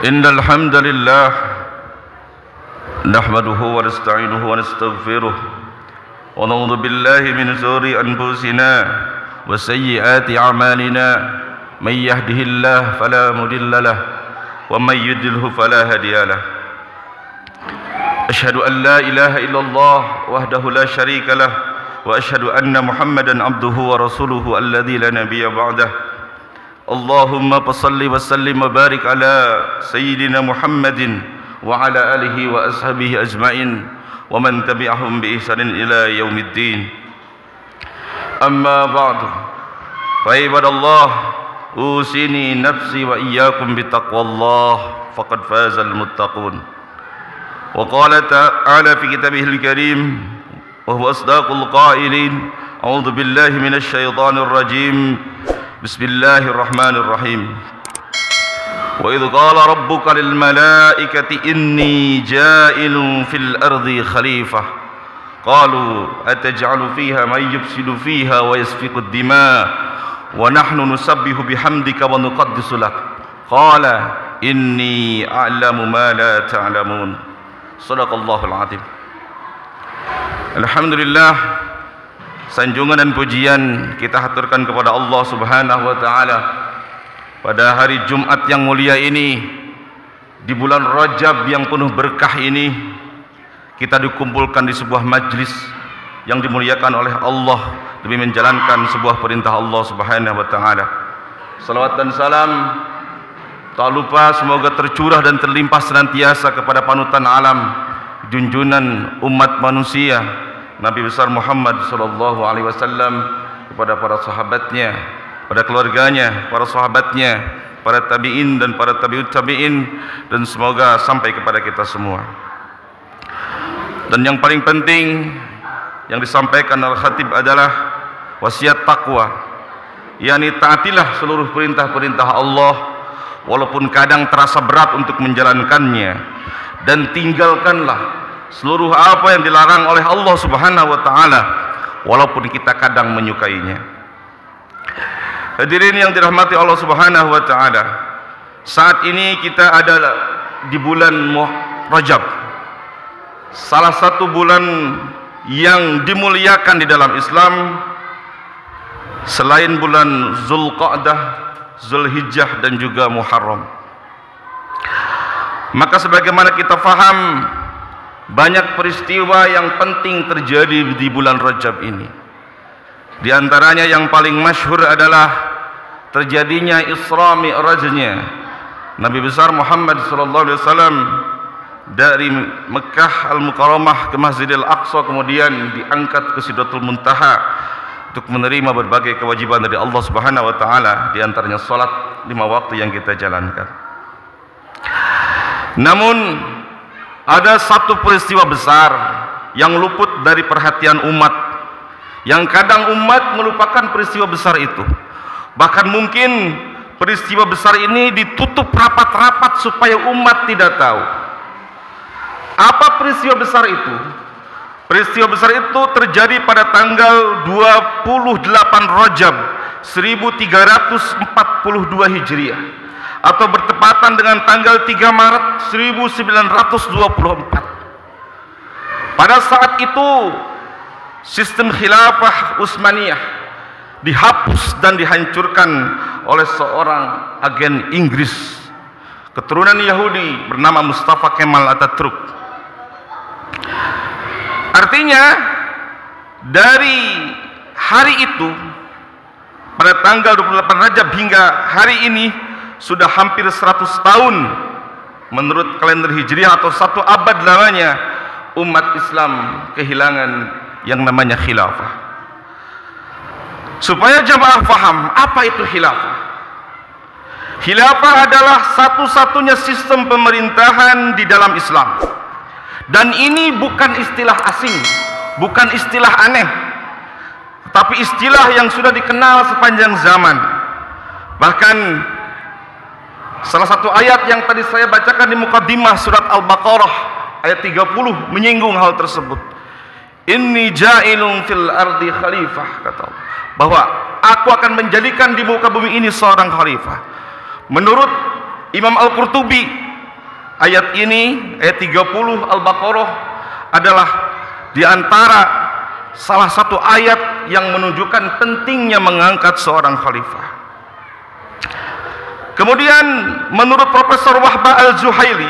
إن الحمد لله نحمده ونستعينه ونستغفره ونعوذ بالله من شرور أنفسنا وسيئات أعمالنا من يهده الله فلا مضل له ومن يضلل فلا هادي له أشهد أن لا إله إلا الله وحده لا شريك له وأشهد أن محمدا عبده ورسوله الذي لا نبي بعده اللهم صل وسلم وبارك على سيدنا محمد وعلى آله وأصحابه أجمعين ومن تبعهم بإحسان إلى يوم الدين أما بعد فعباد الله أوصيني نفسي وإياكم بتقوى الله فقد فاز المتقون وقال تعالى في كتابه الكريم وهو أصدق القائلين أعوذ بالله من الشيطان الرجيم بسم الله الرحمن الرحيم وإذ قال ربك للملائكة إني جائل في الأرض خليفة قالوا أتجعل فيها من يفسد فيها ويسفك الدماء ونحن نسبح بحمدك ونقدس لك قال إني أعلم ما لا تعلمون صدق الله العظيم. Alhamdulillah, sanjungan dan pujian kita haturkan kepada Allah Subhanahu wa taala pada hari Jumat yang mulia ini, di bulan Rajab yang penuh berkah ini, kita dikumpulkan di sebuah majlis yang dimuliakan oleh Allah demi menjalankan sebuah perintah Allah Subhanahu wa taala. Salawat dan salam tak lupa semoga tercurah dan terlimpah senantiasa kepada panutan alam, junjunan umat manusia, Nabi besar Muhammad sallallahu alaihi wasallam, kepada para sahabatnya, pada keluarganya, para sahabatnya, para tabi'in dan para tabi'ut tabi'in, dan semoga sampai kepada kita semua. Dan yang paling penting yang disampaikan al-khatib adalah wasiat takwa, yakni taatilah seluruh perintah-perintah Allah walaupun kadang terasa berat untuk menjalankannya, dan tinggalkanlah seluruh apa yang dilarang oleh Allah Subhanahu wa taala walaupun kita kadang menyukainya. Hadirin yang dirahmati Allah Subhanahu wa taala, saat ini kita ada di bulan Rajab, salah satu bulan yang dimuliakan di dalam Islam selain bulan Zulqa'dah, Zulhijjah dan juga Muharram. Maka sebagaimana kita faham, banyak peristiwa yang penting terjadi di bulan Rajab ini. Di antaranya yang paling masyhur adalah terjadinya Isra Mi'rajnya Nabi besar Muhammad sallallahu alaihi wasallam dari Mekah Al-Mukarramah ke Masjidil Aqsa, kemudian diangkat ke Sidratul Muntaha untuk menerima berbagai kewajiban dari Allah Subhanahu wa taala, di antaranya salat 5 waktu yang kita jalankan. Namun ada satu peristiwa besar yang luput dari perhatian umat, yang kadang umat melupakan peristiwa besar itu. Bahkan mungkin peristiwa besar ini ditutup rapat-rapat supaya umat tidak tahu. Apa peristiwa besar itu? Peristiwa besar itu terjadi pada tanggal 28 Rajab 1342 Hijriah, atau bertepatan dengan tanggal 3 Maret 1924. Pada saat itu sistem khilafah Utsmaniyah dihapus dan dihancurkan oleh seorang agen Inggris keturunan Yahudi bernama Mustafa Kemal Atatürk. Artinya dari hari itu, pada tanggal 28 Rajab hingga hari ini, sudah hampir 100 tahun menurut kalender Hijriah, atau 1 abad lamanya umat Islam kehilangan yang namanya khilafah. Supaya jamaah faham apa itu khilafah. Khilafah adalah satu-satunya sistem pemerintahan di dalam Islam. Dan ini bukan istilah asing, bukan istilah aneh, tapi istilah yang sudah dikenal sepanjang zaman. Bahkan salah satu ayat yang tadi saya bacakan di mukaddimah surat Al-Baqarah ayat 30 menyinggung hal tersebut. Inni ja'ilun fil ardi khalifah, kata Allah, bahwa aku akan menjadikan di muka bumi ini seorang khalifah. Menurut Imam Al-Qurtubi Ayat ini, ayat 30 Al-Baqarah adalah di antara salah satu ayat yang menunjukkan pentingnya mengangkat seorang khalifah. Kemudian menurut Profesor Wahbah Al-Zuhaili,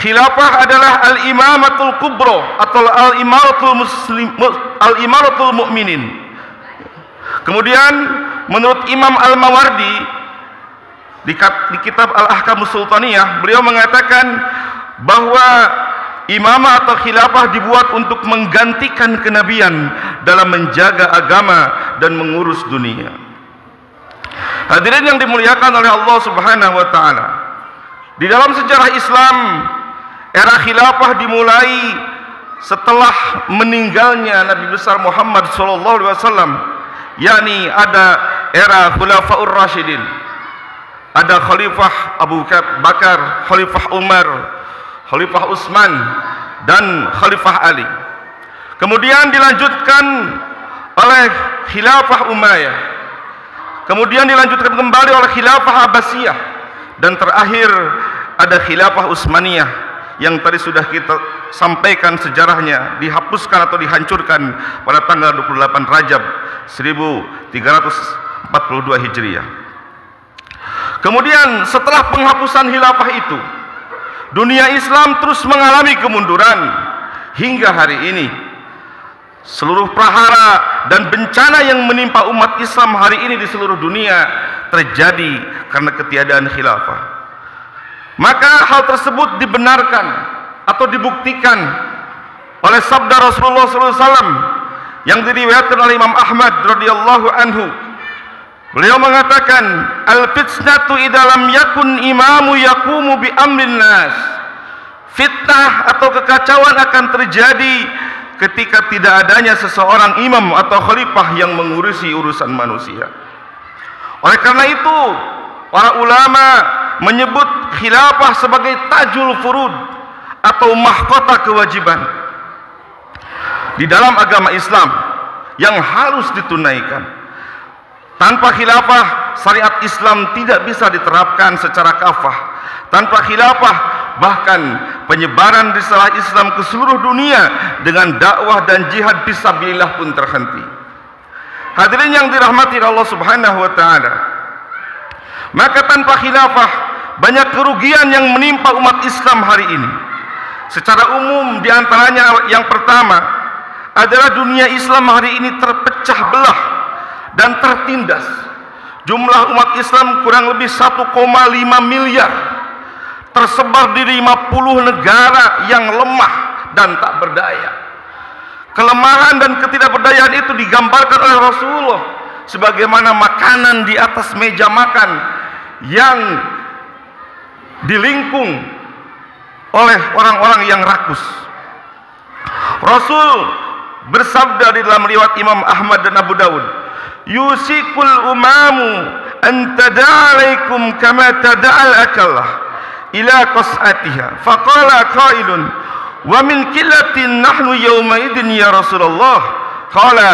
khilafah adalah al-imamatul kubra atau al-imaratul mu'minin. Kemudian menurut Imam Al-Mawardi di kitab Al-Ahkamus Sultaniyah, beliau mengatakan bahwa imamah atau khilafah dibuat untuk menggantikan kenabian dalam menjaga agama dan mengurus dunia. Hadirin yang dimuliakan oleh Allah Subhanahu wa taala, di dalam sejarah Islam, era khilafah dimulai setelah meninggalnya Nabi besar Muhammad sallallahu alaihi wasallam, yakni ada era Khulafaur Rasyidin. Ada Khalifah Abu Bakar, Khalifah Umar, Khalifah Utsman, dan Khalifah Ali. Kemudian dilanjutkan oleh Khilafah Umayyah. Kemudian dilanjutkan kembali oleh Khilafah Abbasiyah. Dan terakhir ada Khilafah Utsmaniyah yang tadi sudah kita sampaikan sejarahnya, dihapuskan atau dihancurkan pada tanggal 28 Rajab 1342 Hijriah. Kemudian setelah penghapusan khilafah itu, dunia Islam terus mengalami kemunduran hingga hari ini. Seluruh prahara dan bencana yang menimpa umat Islam hari ini di seluruh dunia terjadi karena ketiadaan khilafah. Maka hal tersebut dibenarkan atau dibuktikan oleh sabda Rasulullah SAW yang diriwayatkan oleh Imam Ahmad radhiyallahu anhu. Beliau mengatakan, al-fitnatu idalam yakun imamu yakumu bi amrin nas. Fitnah atau kekacauan akan terjadi ketika tidak adanya seseorang imam atau khalifah yang mengurusi urusan manusia. Oleh karena itu, para ulama menyebut khilafah sebagai tajul furud atau mahkota kewajiban di dalam agama Islam yang harus ditunaikan. Tanpa khilafah, syariat Islam tidak bisa diterapkan secara kafah. Tanpa khilafah, bahkan penyebaran risalah Islam ke seluruh dunia dengan dakwah dan jihad fisabilillah pun terhenti. Hadirin yang dirahmati Allah Subhanahu wa taala, maka tanpa khilafah banyak kerugian yang menimpa umat Islam hari ini. Secara umum, di antaranya yang pertama adalah dunia Islam hari ini terpecah belah dan tertindas. Jumlah umat Islam kurang lebih 1,5 miliar, tersebar di 50 negara yang lemah dan tak berdaya. Kelemahan dan ketidakberdayaan itu digambarkan oleh Rasulullah sebagaimana makanan di atas meja makan yang dilingkung oleh orang-orang yang rakus. Rasul bersabda di dalam riwayat Imam Ahmad dan Abu Dawud, yusikul umamu an tada'alaikum kama tada'al akallah ila qas'atiha. Faqala qailun wa min killatin nahnu yawma idin ya Rasulullah. Qala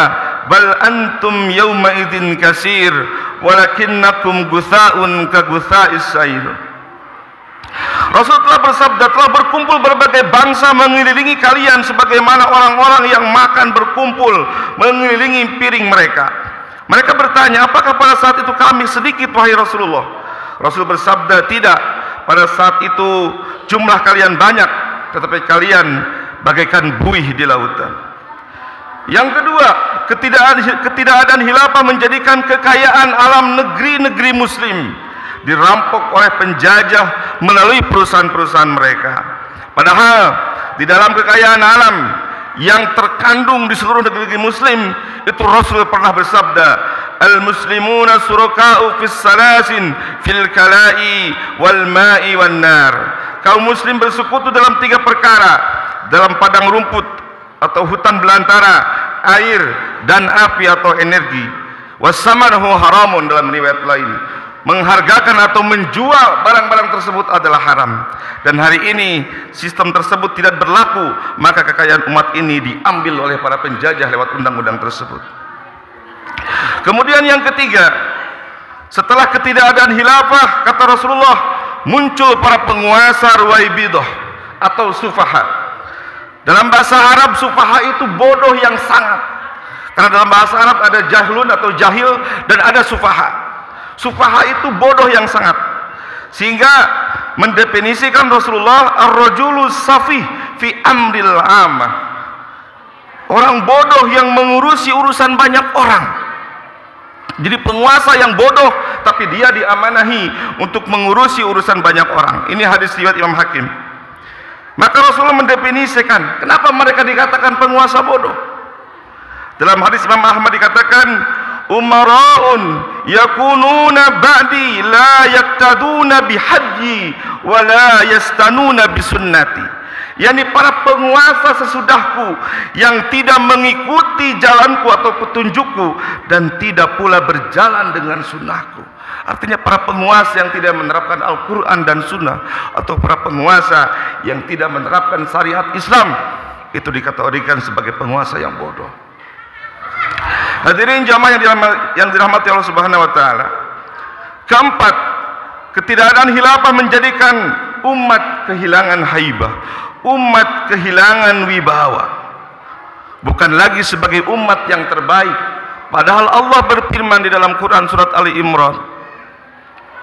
bal antum yawma idin kasir walakinnakum gutha'un ka gutha'is sayr. Rasul telah bersabda, telah berkumpul berbagai bangsa mengelilingi kalian sebagaimana orang-orang yang makan berkumpul mengelilingi piring mereka. Mereka bertanya, apakah pada saat itu kami sedikit wahai Rasulullah? Rasul bersabda, tidak. Pada saat itu jumlah kalian banyak, tetapi kalian bagaikan buih di lautan. Yang kedua, ketidakadaan khilafah menjadikan kekayaan alam negeri-negeri muslim dirampok oleh penjajah melalui perusahaan-perusahaan mereka. Padahal di dalam kekayaan alam yang terkandung di seluruh negeri muslim itu Rasul pernah bersabda, al-muslimuna suraka'u fis salasin fil kala'i wal ma'i wan nar. Kaum muslim bersekutu dalam 3 perkara, dalam padang rumput atau hutan belantara, air dan api atau energi. Wasamanahu haramun dalam riwayat lain. Menghargakan atau menjual barang-barang tersebut adalah haram. Dan hari ini sistem tersebut tidak berlaku, maka kekayaan umat ini diambil oleh para penjajah lewat undang-undang tersebut. Kemudian yang ketiga, setelah ketidakadaan khilafah, kata Rasulullah, muncul para penguasa Ruwaibidah atau sufaha. Dalam bahasa Arab, sufaha itu bodoh yang sangat. Karena dalam bahasa Arab ada jahlun atau jahil dan ada sufaha. Sufaha itu bodoh yang sangat. Sehingga mendefinisikan Rasulullah ar-rajulu safih fi amril amah. Orang bodoh yang mengurusi urusan banyak orang. Jadi penguasa yang bodoh tapi dia diamanahi untuk mengurusi urusan banyak orang. Ini hadis riwayat Imam Hakim. Maka Rasulullah mendefinisikan kenapa mereka dikatakan penguasa bodoh. Dalam hadis Imam Ahmad dikatakan, umara'un yakununa ba'di la yaktaduna bihajji wa la yastanuna bisunnati. Yani para penguasa sesudahku yang tidak mengikuti jalanku atau petunjukku dan tidak pula berjalan dengan sunnahku. Artinya para penguasa yang tidak menerapkan Al-Quran dan sunnah, atau para penguasa yang tidak menerapkan syariat Islam, itu dikategorikan sebagai penguasa yang bodoh. Hadirin jamaah yang dirahmati Allah Subhanahu wa taala. Keempat, ketidakadaan khilafah menjadikan umat kehilangan haibah, umat kehilangan wibawa. Bukan lagi sebagai umat yang terbaik. Padahal Allah berfirman di dalam Quran surat Ali Imran,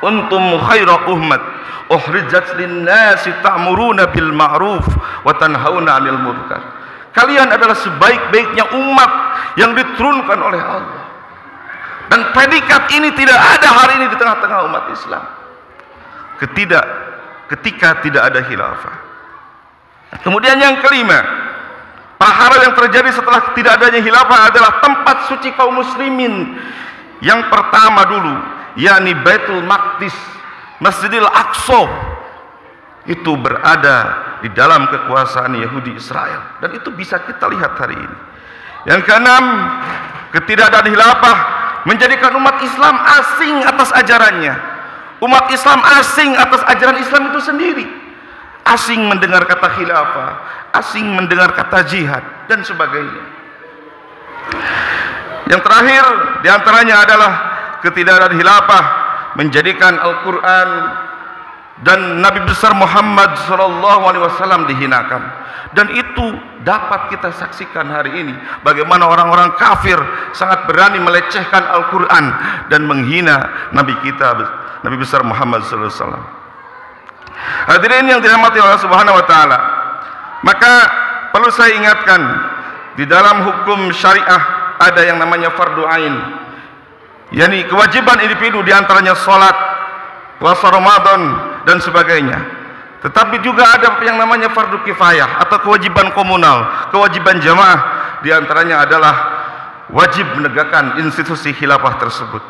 "Untum khaira ummat ukhrijat lin-nasi ta'muruna bil ma'ruf wa tanhauna 'anil munkar." Kalian adalah sebaik-baiknya umat yang diturunkan oleh Allah. Dan predikat ini tidak ada hari ini di tengah-tengah umat Islam. Ketika tidak ada khilafah. Kemudian yang kelima, hal yang terjadi setelah tidak adanya khilafah adalah tempat suci kaum muslimin. Yang pertama dulu, yakni Baitul Maqdis, Masjidil Aqsa, itu berada di dalam kekuasaan Yahudi Israel, dan itu bisa kita lihat hari ini. Yang keenam, ketidakadaan khilafah menjadikan umat Islam asing atas ajarannya. Umat Islam asing atas ajaran Islam itu sendiri. Asing mendengar kata khilafah, asing mendengar kata jihad, dan sebagainya. Yang terakhir diantaranya adalah ketidakadaan khilafah menjadikan Al-Quran dan Nabi besar Muhammad SAW dihinakan. Dan itu dapat kita saksikan hari ini, bagaimana orang-orang kafir sangat berani melecehkan Al-Quran dan menghina Nabi kita, Nabi besar Muhammad SAW. Hadirin yang dirahmati Allah Subhanahu wa taala, maka perlu saya ingatkan, di dalam hukum syariah ada yang namanya fardu ain, yakni kewajiban individu, diantaranya salat, puasa Ramadan dan sebagainya. Tetapi juga ada yang namanya fardu kifayah atau kewajiban komunal, kewajiban jamaah, diantaranya adalah wajib menegakkan institusi khilafah tersebut.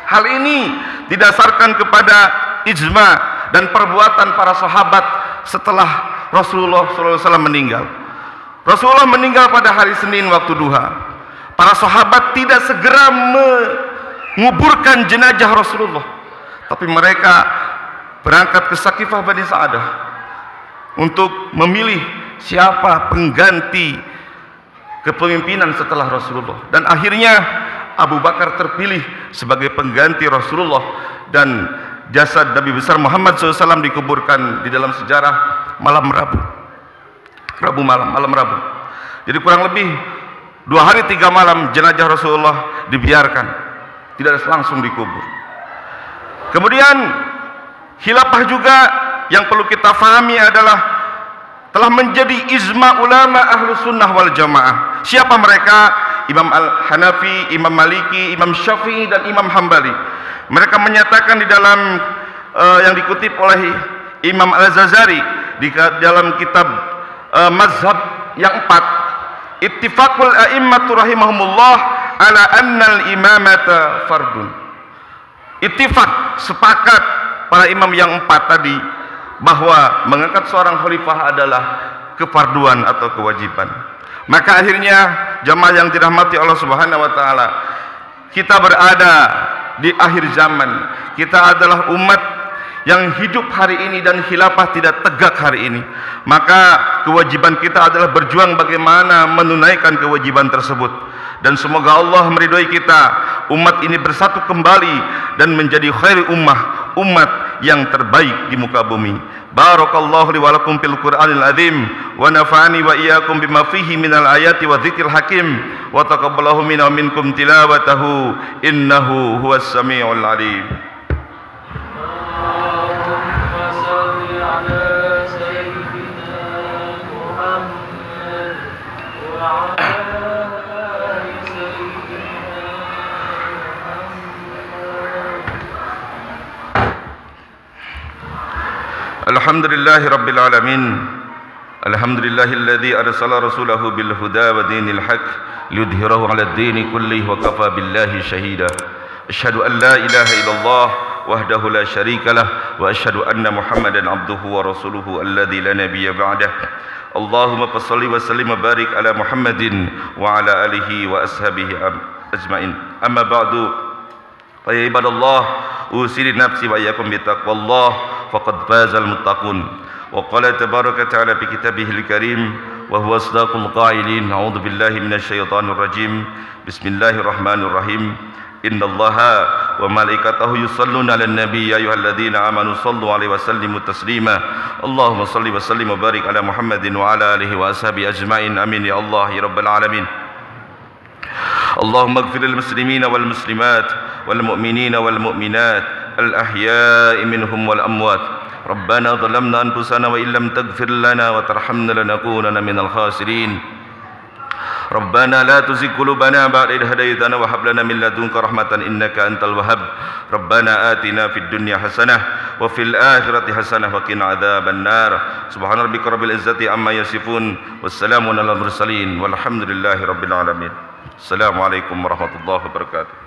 Hal ini didasarkan kepada ijma dan perbuatan para sahabat setelah Rasulullah SAW meninggal. Rasulullah meninggal pada hari Senin waktu duha. Para sahabat tidak segera menguburkan jenazah Rasulullah, tapi mereka berangkat ke Saqifah Bani Sa'adah untuk memilih siapa pengganti kepemimpinan setelah Rasulullah. Dan akhirnya Abu Bakar terpilih sebagai pengganti Rasulullah, dan jasad Nabi besar Muhammad SAW dikuburkan di dalam sejarah malam Rabu. Malam Rabu. Jadi kurang lebih 2 hari 3 malam jenazah Rasulullah dibiarkan, tidak langsung dikubur. Kemudian khilafah juga yang perlu kita fahami adalah telah menjadi ijma ulama ahlu sunnah wal jamaah. Siapa mereka? Imam Al-Hanafi, Imam Maliki, Imam Syafi'i, dan Imam Hambali. Mereka menyatakan di dalam yang dikutip oleh Imam Al-Zazari di dalam kitab mazhab yang 4, ittifaqul a'immatu rahimahumullah ala annal imamata fardun. Ittifaq, sepakat para imam yang 4 tadi bahwa mengangkat seorang khalifah adalah kefarduan atau kewajiban. Maka akhirnya jamaah yang dirahmati Allah Subhanahu wa taala, kita berada di akhir zaman. Kita adalah umat yang hidup hari ini dan khilafah tidak tegak hari ini. Maka kewajiban kita adalah berjuang bagaimana menunaikan kewajiban tersebut. Dan semoga Allah meridhoi kita, umat ini bersatu kembali dan menjadi khairi ummah, umat yang terbaik di muka bumi. Barakallahu li wa lakum fil Qur'anil azim wa nafa'ani wa iyyakum bima fihi minal ayati wa dzikril hakim wa taqabbalahu minna wa minkum tilawatahu innahu huwas samiul alim. Alhamdulillahi Rabbil Alamin. Alhamdulillahilladzi arsala rasulahu bil huda wa dinil haq liyudhhirahu 'ala ad-dini kullihi wa kafa billahi shahida. Asyhadu an la ilaha illallah wahdahu la syarika lah wa asyhadu anna Muhammadan abduhu wa rasuluhu alladzi la nabiyya ba'dah. Allahumma shalli wa sallim wa barik ala Muhammadin wa ala alihi wa ashabihi ajmain. Amma ba'du. Fa ya ibadallah, usiri nafsi wa iyyakum bi taqwallah faqad fazal muttaqun. Wa qala tabaraka ta'ala fi kitabihil karim wa huwa asdaqul qailin. A'udzu billahi minasy syaithanir rajim. Bismillahirrahmanirrahim. Innallaha wa malaikatahu yusholluna 'alan nabiy ya ayyuhalladzina amanu shallu 'alaihi wa sallimu taslima. Allahumma shalli wa sallim wa barik ala Muhammadin wa ala alihi wa ashabihi ajmain. Amin ya Allah ya rabbal alamin. Allahumma ighfir lil muslimina wal muslimat wal mu'minina wal mu'minat al ahya'i minhum wal amwat. Rabbana zalamna anfusana wa illam taghfir lana wa tarhamna lanakunanna minal khasirin. Rabbana la tuzigh qulubana ba'da idh hadaytana wa hab lana min ladunka rahmatan innaka antal wahhab. Rabbana atina fid dunya hasanah wa fil akhirati hasanah wa qina adzaban nar. Subhana rabbika rabbil izzati amma yasifun wassalamun alal mursalin walhamdulillahi rabbil alamin. Assalamualaikum warahmatullahi wabarakatuh.